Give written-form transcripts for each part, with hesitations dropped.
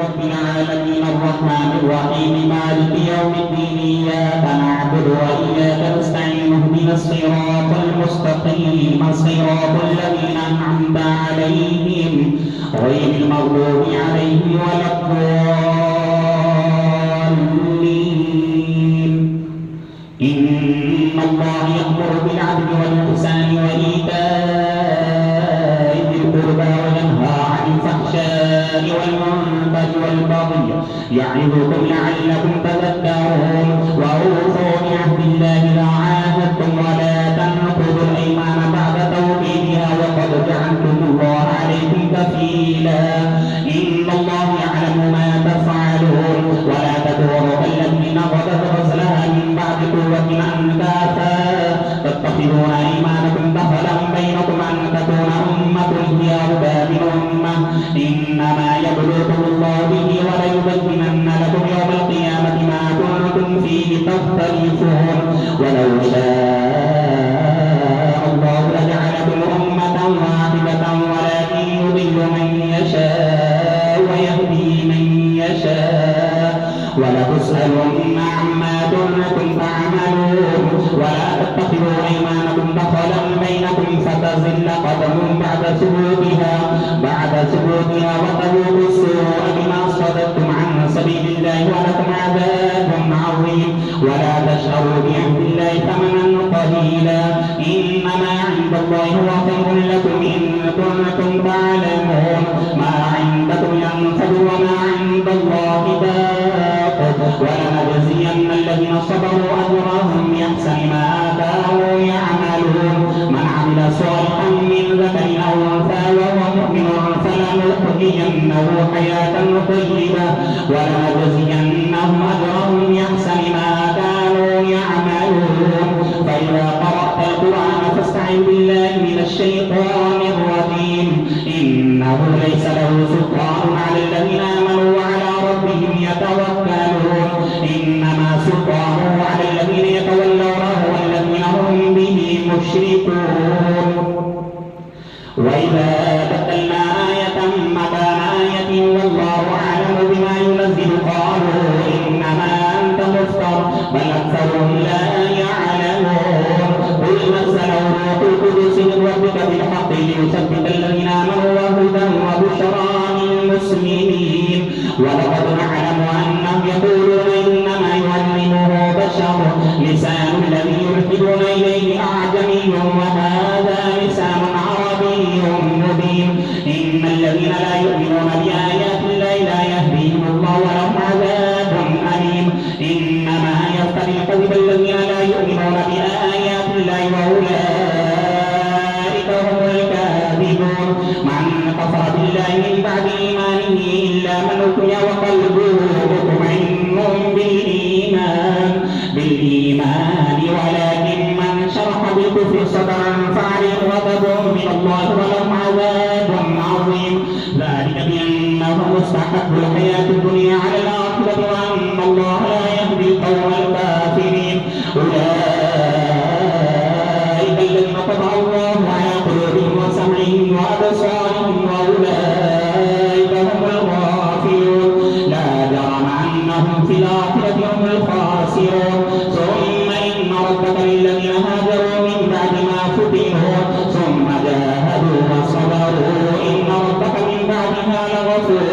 رب العالمين الرحمن الرحيم مالك يوم الدين إياك نعبد وإياك نستعين اهدنا الصراط المستقيم صراط الذين أنعمت عليهم غير المغضوب عليهم ولا الضالين. إن الله يأمر بالعدل والإحسان وإيتاء ذي القربى وينهى عن الفحشاء والمنكر والبغي يعظكم لعلكم تذكرون. وأوفوا بعهد الله إذا عاهدتم ولا تنقضوا الأيمان بعد توكيدها وقد جعلتم الله عليكم كفيلا. إن الله يعلم ما تفعلون. ولا تكونوا كالذين نقضوا غزلها من بعد قوة أنكاثا تتخذون أيمانكم دخلا بينكم أن تكون أمة هي أربى من أمة إنما يبلوكم الله به وليبينن لكم يوم القيامة ما كنتم فيه تختلفون. ولو شاء الله لجعلكم أمة واحدة ولكن يضل من يشاء ويهدي من يشاء ولتسألن عما كنتم تعملون. ولا تتخذوا أيمانكم دخلا بينكم فتزل قدم بعد ثبوتها وتذوقوا السوء بما صددتم عن سبيل الله ولكم عذاب عظيم. ولا تشتروا بعهد الله ثمنا قليلا إنما عند الله هو خير لكم إن كنتم تعلمون. ما عندكم ينفد وما عند الله باق. ولنجزين الذين صبروا أجرهم بأحسن ما كانوا يعملون. من عمل صالحا من ذكر أو أنثى وهو مؤمن فلنحيينه حياة طيبة ولنجزينهم أجرهم بأحسن ما كانوا يعملون. فإذا قرأت القرآن فاستعذ بالله من الشيطان الرجيم إنه ليس له سلطان على الذين آمنوا وعلى ربهم يتوكلون. إنما سلطانه على الذين يتولونه والذين هم به مشركون. وإذا بدلنا آية مكان آية والله أعلم بما ينزل قالوا إنما أنت مفتر بل أكثرهم لا يعلمون. قل نزله روح القدس من ربك بالحق ليثبت الذين آمنوا وهدى وبشرى للمسلمين. ولقد نعلم أنهم يقولون إنما يعلمه بشر لسان الذي يلحدون إليه أعجمي وهذا لسان عربي مبين. إن الذين لا يؤمنون بآيات الله لا يهديهم الله ولهم عذاب أليم. إنما يفتري الكذب الذين لا يؤمنون بآيات الله وأولئك هم الكاذبون. من كفر بالله من بعد إيمانه إلا من أكره وقلبه مطمئن بالإيمان ولكن من شرح بالكفر صدرا فعليهم غضب من الله ولهم عذاب عظيم. ذلك بأنهم استحبوا الحياة الدنيا على الآخرة وأن الله لا يهدي القوم الكافرين. أولئك الذين طبع الله على قلوبهم وسمعهم وأبصارهم وأولئك هم الغافلون. لا جرم أنهم في الآخرة هم الخاسرون. ثم إن ربك للذين هاجروا من بعد ما فتنوا ثم جاهدوا وصبروا إن ربك من بعدها لغفور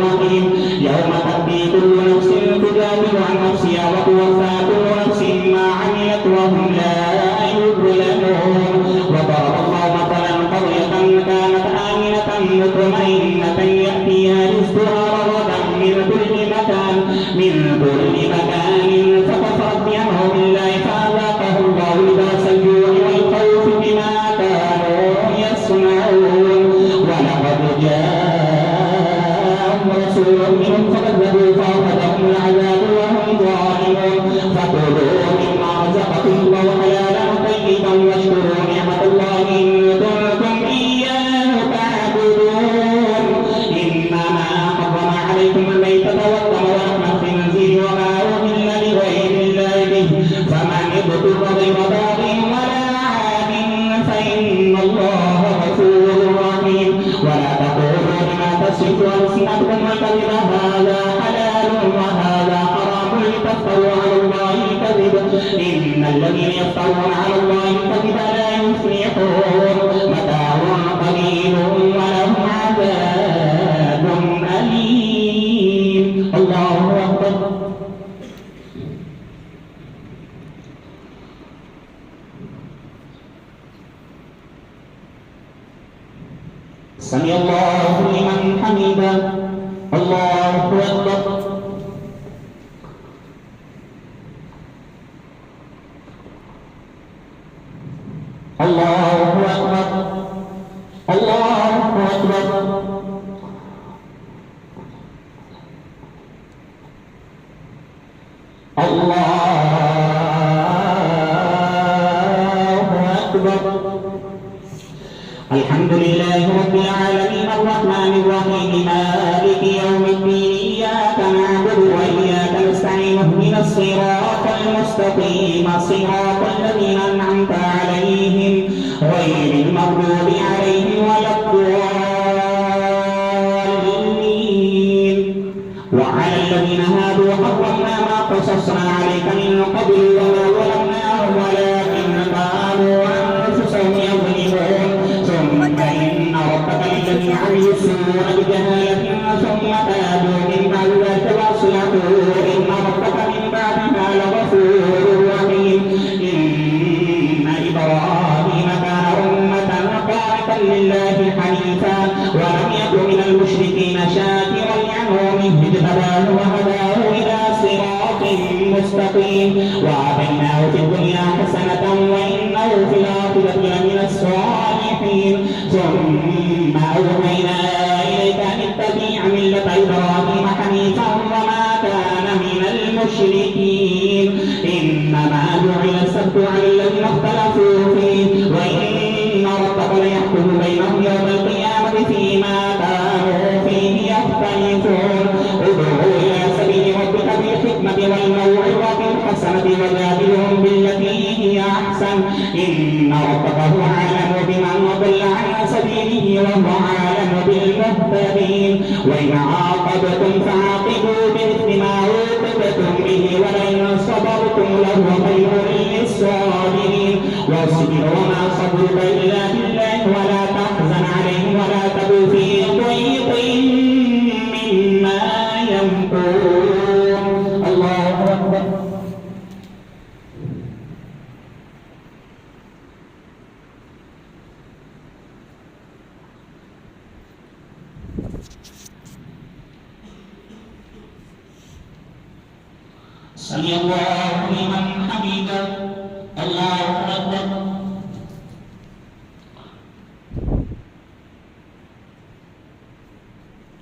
رحيم. يوم تأتي كل نفس تجادل عن نفسها وتوفى كل نفس ما عملت وهم لا يظلمون. وضرب الله مثلا قرية كانت آمنة مطمئنة يأتيها رزقها رغدا من كل مكان فكفرت بأنعم الله فأذاقها الله لباس الجوع والخوف بما كانوا يصنعون. ولقد جاءهم رسول منهم فكذبوا فأخذهم العذاب وهم ظالمون. فكلوا مما رزقكم الله حلالا طيبا واشكروا نعمة الله إن كنتم إياه تعبدون. إنما حرم عليكم الميتة والدم ولحم الخنزير وما أهل لغير الله به فمن اضطر غير باغ ولا عاد فإن الله غفور رحيم. ولا تقولوا لما تصف ألسنتكم الكذب هذا حلال وهذا حرام لتفتروا على الله الكذب إن الذين يفترون على الله الكذب لا يفلحون متاع قليل ولهم عذاب أليم. الله أكبر. سمع الله لمن حمده. الله أكبر. الله أكبر. الله أكبر. الله أكبر. الحمد لله رب العالمين الرحمن الرحيم مالك يوم الدين إياك نعبد وإياك نستعين اهدنا الصراط المستقيم صراط الذين أنعمت عليهم غير المغضوب عليهم ولا الضالين. وعلى الذين هادوا حرمنا ما قصصنا عليك من قبل وما ظلمناهم ولكن كانوا أنفسهم يظلمون. ثم إن ربك الذين عملوا السوء بجهالة ثم تابوا من بعد ذلك وأصلحوا إن ربك من بعدها لغفور رحيم. إن إبراهيم كان أمة قانتا لله حنيفا ولم يكن من المشركين شاكرا لأنعمه اجتباه وهداه إلى صراط مستقيم وآتيناه في الدنيا حسنة وإنه في الآخرة لمن الصالحين. ثم أوحينا إليك أن اتبع ملة إبراهيم حنيفا وما كان من المشركين. إنما جعل السبت على الذين اختلفوا فيه وإن ربك ليحكم بينهم يوم القيامة فيما كانوا فيه يختلفون. ادعوا إلى سبيل ربك بالحكمة والموعظة الحسنة وجادلهم بالتي هي أحسن إن ربك هو أعلم بمن ضل عن سبيله وهو أعلم بالمهتدين. وإن عاقبتم فعاقبوا بمثل ما عوقبتم به ولئن صبرتم لهو خير للصابرين. واصبر وما صبرك إلا بالله ولا تحزن عليهم ولا تك في ضيق مما يمكرون. الله أكبر. سمع الله لمن حمده. الله